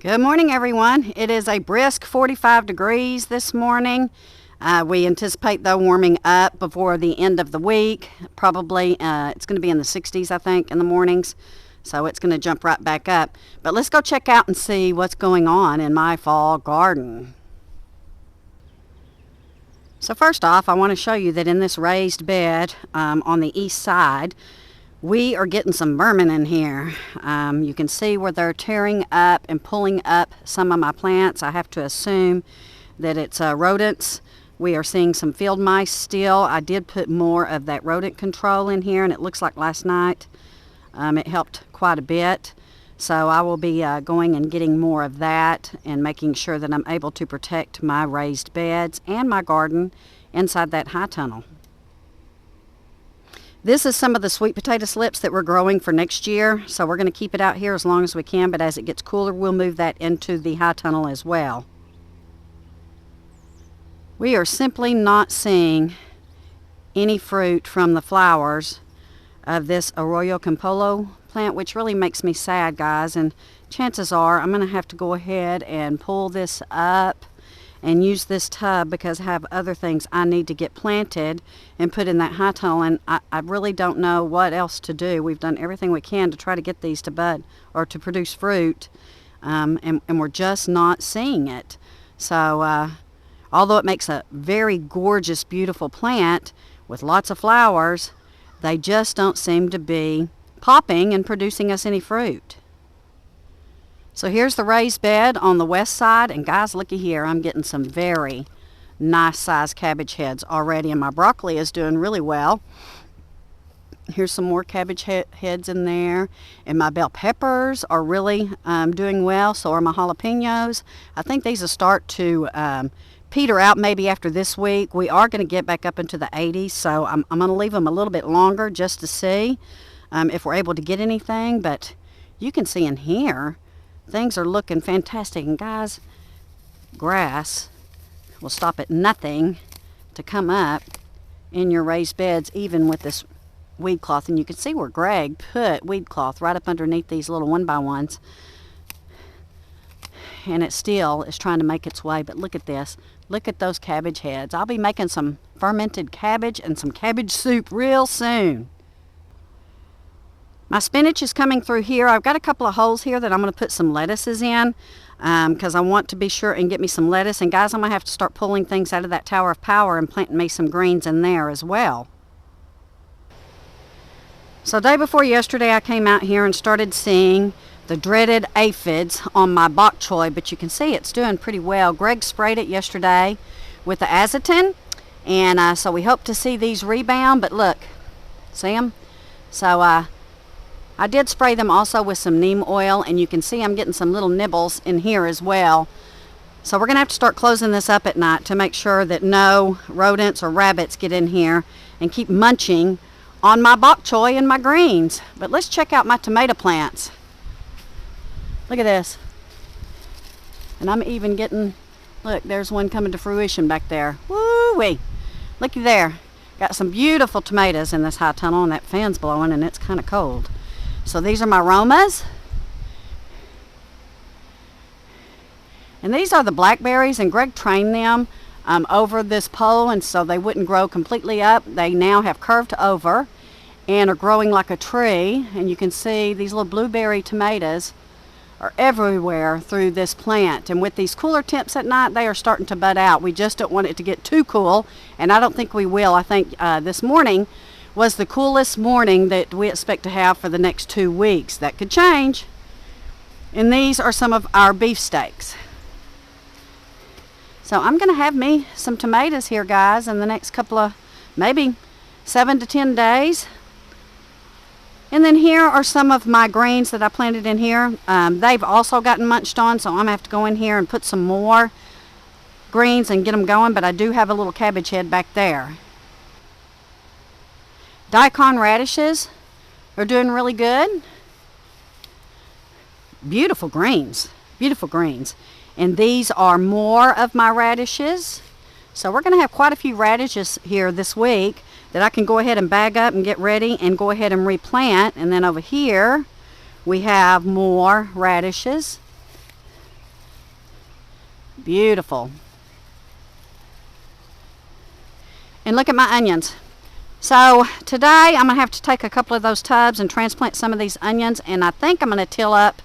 Good morning, everyone. It is a brisk 45 degrees this morning. We anticipate, though, warming up before the end of the week. Probably it's going to be in the 60s, I think, in the mornings. So it's going to jump right back up. But let's go check out and see what's going on in my fall garden. So first off, I want to show you that in this raised bed on the east side, we are getting some vermin in here. You can see where they're tearing up and pulling up some of my plants. I have to assume that it's rodents. We are seeing some field mice still. I did put more of that rodent control in here, and it looks like last night it helped quite a bit. So I will be going and getting more of that and making sure that I'm able to protect my raised beds and my garden inside that high tunnel. This is some of the sweet potato slips that we're growing for next year, so we're going to keep it out here as long as we can, but as it gets cooler, we'll move that into the high tunnel as well. We are simply not seeing any fruit from the flowers of this Arroyo Campolo plant, which really makes me sad, guys, and chances are I'm going to have to go ahead and pull this up and use this tub because I have other things I need to get planted and put in that high tunnel, and I really don't know what else to do. We've done everything we can to try to get these to bud or to produce fruit, and we're just not seeing it. So although it makes a very gorgeous, beautiful plant with lots of flowers, they just don't seem to be popping and producing us any fruit. So here's the raised bed on the west side, and guys, looky here, I'm getting some very nice sized cabbage heads already, and my broccoli is doing really well. Here's some more cabbage heads in there, and my bell peppers are really doing well, so are my jalapenos. I think these will start to peter out maybe after this week. We are going to get back up into the 80s, so I'm going to leave them a little bit longer just to see if we're able to get anything. But you can see in here, things are looking fantastic. And guys, grass will stop at nothing to come up in your raised beds, even with this weed cloth. And you can see where Greg put weed cloth right up underneath these little 1x1s. And it still is trying to make its way. But look at this. Look at those cabbage heads. I'll be making some fermented cabbage and some cabbage soup real soon. My spinach is coming through here. I've got a couple of holes here that I'm going to put some lettuces in because I want to be sure and get me some lettuce. And guys, I'm going to have to start pulling things out of that tower of power and planting me some greens in there as well. So day before yesterday, I came out here and started seeing the dreaded aphids on my bok choy, but you can see it's doing pretty well. Greg sprayed it yesterday with the azotin, and so we hope to see these rebound. But look, see them? So I did spray them also with some neem oil, and you can see I'm getting some little nibbles in here as well. So we're going to have to start closing this up at night to make sure that no rodents or rabbits get in here and keep munching on my bok choy and my greens. But let's check out my tomato plants. Look at this. And I'm even getting, look, there's one coming to fruition back there. Woo-wee. Looky there. Got some beautiful tomatoes in this high tunnel, and that fan's blowing and it's kind of cold. So these are my Romas. And these are the blackberries, and Greg trained them over this pole, and so they wouldn't grow completely up. They now have curved over and are growing like a tree. And you can see these little blueberry tomatoes are everywhere through this plant, and with these cooler temps at night, they are starting to bud out. We just don't want it to get too cool, and I don't think we will. I think this morning was the coolest morning that we expect to have for the next 2 weeks. That could change. And these are some of our beefsteaks. So I'm going to have me some tomatoes here, guys, in the next couple of maybe 7 to 10 days. And then here are some of my greens that I planted in here. They've also gotten munched on, so I'm going to have to go in here and put some more greens and get them going. But I do have a little cabbage head back there. Daikon radishes are doing really good. Beautiful greens. Beautiful greens. And these are more of my radishes. So we're going to have quite a few radishes here this week that I can go ahead and bag up and get ready and go ahead and replant. And then over here we have more radishes. Beautiful. And look at my onions. So today I'm going to have to take a couple of those tubs and transplant some of these onions, and I think I'm going to till up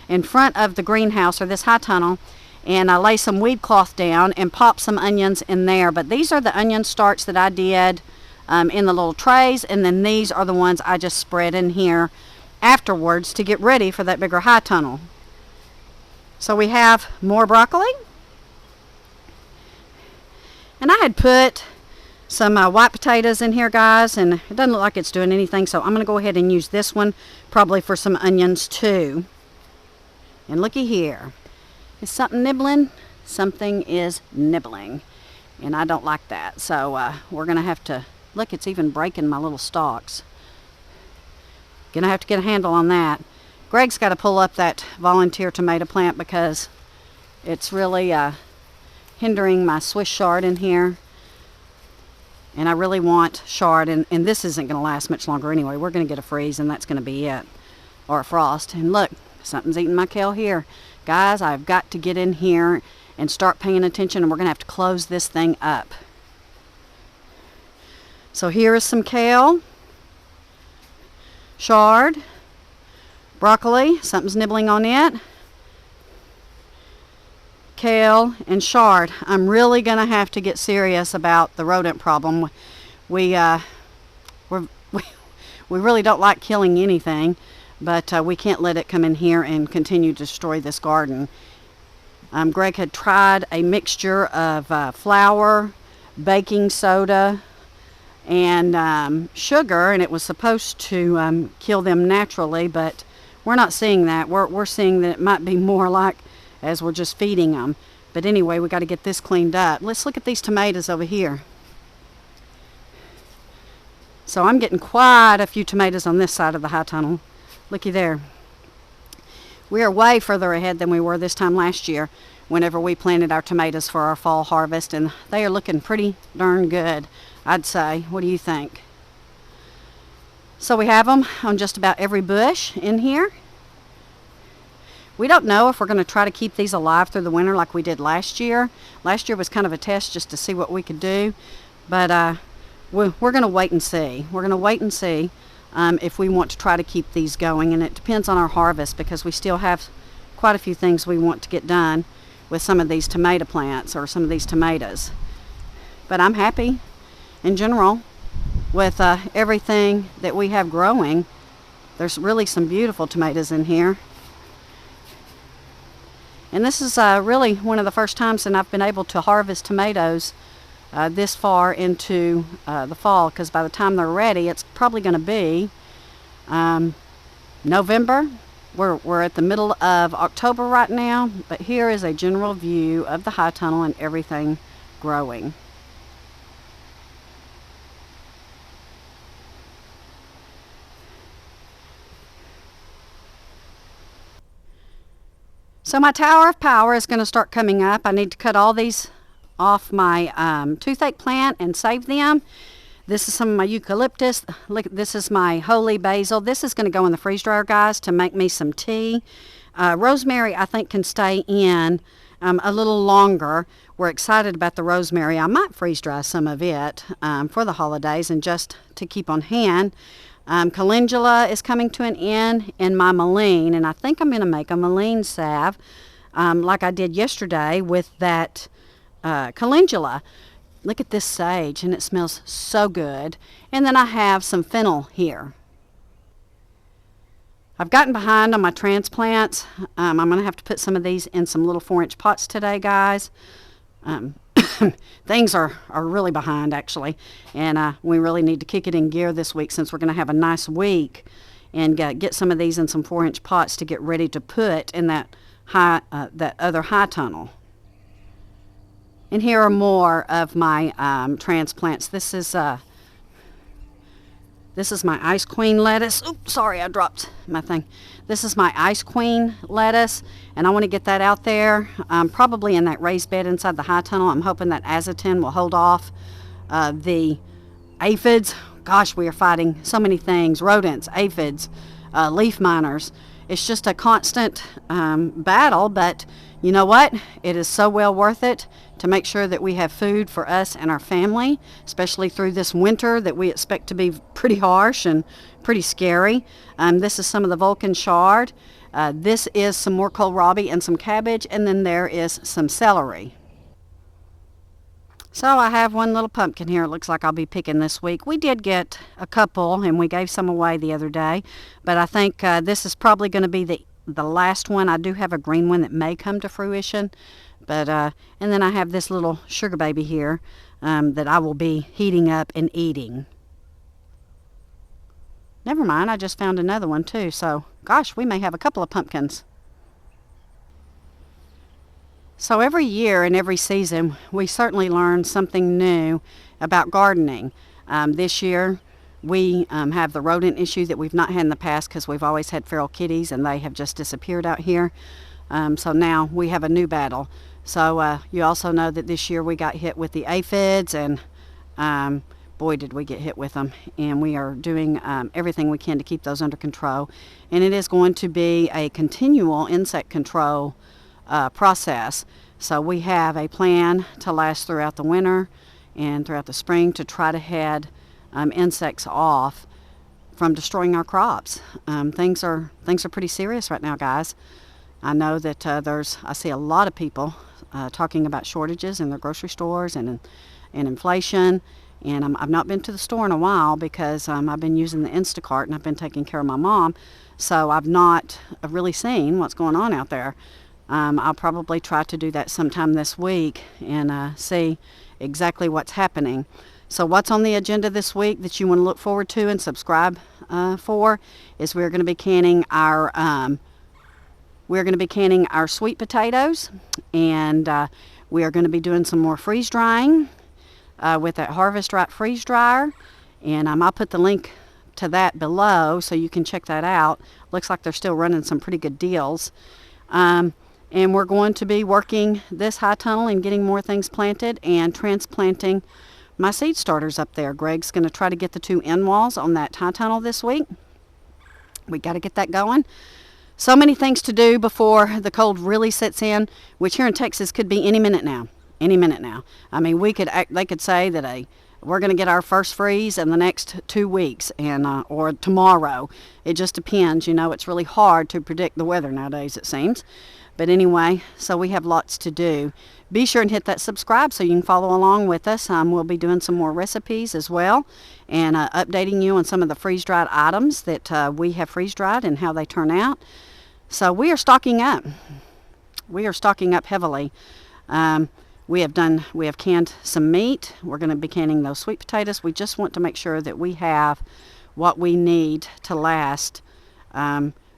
in front of the greenhouse or this high tunnel and lay some weed cloth down and pop some onions in there. But these are the onion starts that I did in the little trays, and then these are the ones I just spread in here afterwards to get ready for that bigger high tunnel. So we have more broccoli, and I had put some white potatoes in here, guys, and it doesn't look like it's doing anything, so I'm going to go ahead and use this one probably for some onions too. And looky here, is something nibbling? Something is nibbling, and I don't like that, so we're going to have to look. It's even breaking my little stalks. Gonna have to get a handle on that. Greg's got to pull up that volunteer tomato plant because it's really hindering my Swiss chard in here. And I really want chard, and this isn't going to last much longer anyway. We're going to get a freeze, and that's going to be it. Or a frost. And look, something's eating my kale here. Guys, I've got to get in here and start paying attention, and we're going to have to close this thing up. So here is some kale, chard, broccoli, something's nibbling on it, kale, and chard. I'm really going to have to get serious about the rodent problem. We really don't like killing anything, but we can't let it come in here and continue to destroy this garden. Greg had tried a mixture of flour, baking soda, and sugar, and it was supposed to kill them naturally, but we're not seeing that. We're seeing that it might be more like as we're just feeding them. But anyway, we got to get this cleaned up. Let's look at these tomatoes over here. So I'm getting quite a few tomatoes on this side of the high tunnel. Looky there. We are way further ahead than we were this time last year whenever we planted our tomatoes for our fall harvest, and they are looking pretty darn good, I'd say. What do you think? So we have them on just about every bush in here. We don't know if we're going to try to keep these alive through the winter like we did last year. Last year was kind of a test just to see what we could do. But we're going to wait and see. We're going to wait and see if we want to try to keep these going. And it depends on our harvest because we still have quite a few things we want to get done with some of these tomato plants or some of these tomatoes. But I'm happy in general with everything that we have growing. There's really some beautiful tomatoes in here. And this is really one of the first times that I've been able to harvest tomatoes this far into the fall, because by the time they're ready, it's probably going to be November. We're at the middle of October right now, but here is a general view of the high tunnel and everything growing. So my tower of power is going to start coming up. I need to cut all these off my toothache plant and save them. This is some of my eucalyptus. Look, this is my holy basil. This is going to go in the freeze dryer, guys, to make me some tea. Rosemary, I think, can stay in a little longer. We're excited about the rosemary. I might freeze dry some of it for the holidays and just to keep on hand. Calendula is coming to an end in my mullein, and I think I'm going to make a mullein salve like I did yesterday with that calendula. Look at this sage, and it smells so good. And then I have some fennel here. I've gotten behind on my transplants. I'm going to have to put some of these in some little 4-inch pots today, guys. Things are really behind, actually, and we really need to kick it in gear this week since we're going to have a nice week and get some of these in some 4-inch pots to get ready to put in that other high tunnel. And here are more of my transplants. This is my Ice Queen lettuce. Oops, sorry, I dropped my thing. This is my Ice Queen lettuce, and I want to get that out there, probably in that raised bed inside the high tunnel. I'm hoping that azotin will hold off the aphids. Gosh, we are fighting so many things: rodents, aphids, leaf miners. It's just a constant battle, but you know what? It is so well worth it to make sure that we have food for us and our family, especially through this winter that we expect to be pretty harsh and pretty scary. This is some of the Vulcan chard. This is some more kohlrabi and some cabbage, and then there is some celery. So I have one little pumpkin here. It looks like I'll be picking this week. We did get a couple, and we gave some away the other day, but I think this is probably going to be the last one. I do have a green one that may come to fruition, but and then I have this little sugar baby here that I will be heating up and eating. Never mind, I just found another one too, so gosh, we may have a couple of pumpkins. So every year and every season, we certainly learn something new about gardening. This year, we have the rodent issue that we've not had in the past because we've always had feral kitties and they have just disappeared out here. So now we have a new battle. So you also know that this year we got hit with the aphids, and boy did we get hit with them. And we are doing everything we can to keep those under control. And it is going to be a continual insect control process. So we have a plan to last throughout the winter and throughout the spring to try to head insects off from destroying our crops. Things are pretty serious right now, guys. I know that I see a lot of people talking about shortages in their grocery stores and inflation. And I've not been to the store in a while because I've been using the Instacart and I've been taking care of my mom. So I've not really seen what's going on out there. I'll probably try to do that sometime this week and see exactly what's happening. So what's on the agenda this week that you want to look forward to and subscribe for is we're going to be canning our sweet potatoes, and we are going to be doing some more freeze drying with that Harvest Right freeze dryer, and I'll put the link to that below so you can check that out. Looks like they're still running some pretty good deals. And we're going to be working this high tunnel and getting more things planted and transplanting my seed starters up there. Greg's going to try to get the 2 end walls on that high tunnel this week. We got to get that going. So many things to do before the cold really sets in, which here in Texas could be any minute now. Any minute now. I mean, they could say that we're going to get our first freeze in the next 2 weeks or tomorrow. It just depends. You know, it's really hard to predict the weather nowadays, it seems. But anyway, so we have lots to do. Be sure and hit that subscribe so you can follow along with us. We'll be doing some more recipes as well and updating you on some of the freeze-dried items that we have freeze-dried and how they turn out. So we are stocking up. We are stocking up heavily. We have canned some meat. We're going to be canning those sweet potatoes. We just want to make sure that we have what we need to last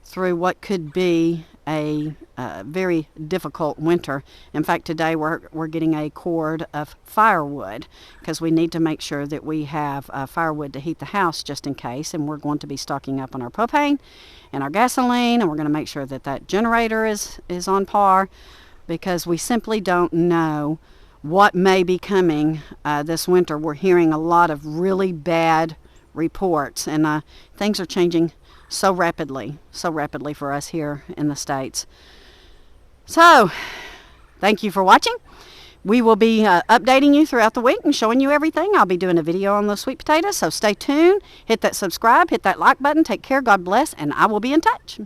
through what could be a very difficult winter. In fact, today we're getting a cord of firewood because we need to make sure that we have firewood to heat the house just in case, and we're going to be stocking up on our propane and our gasoline, and we're going to make sure that generator is on par because we simply don't know what may be coming this winter. We're hearing a lot of really bad reports, and things are changing so rapidly for us here in the States. So, thank you for watching. We will be updating you throughout the week and showing you everything. I'll be doing a video on those sweet potatoes, so stay tuned. Hit that subscribe, hit that like button. Take care, God bless, and I will be in touch.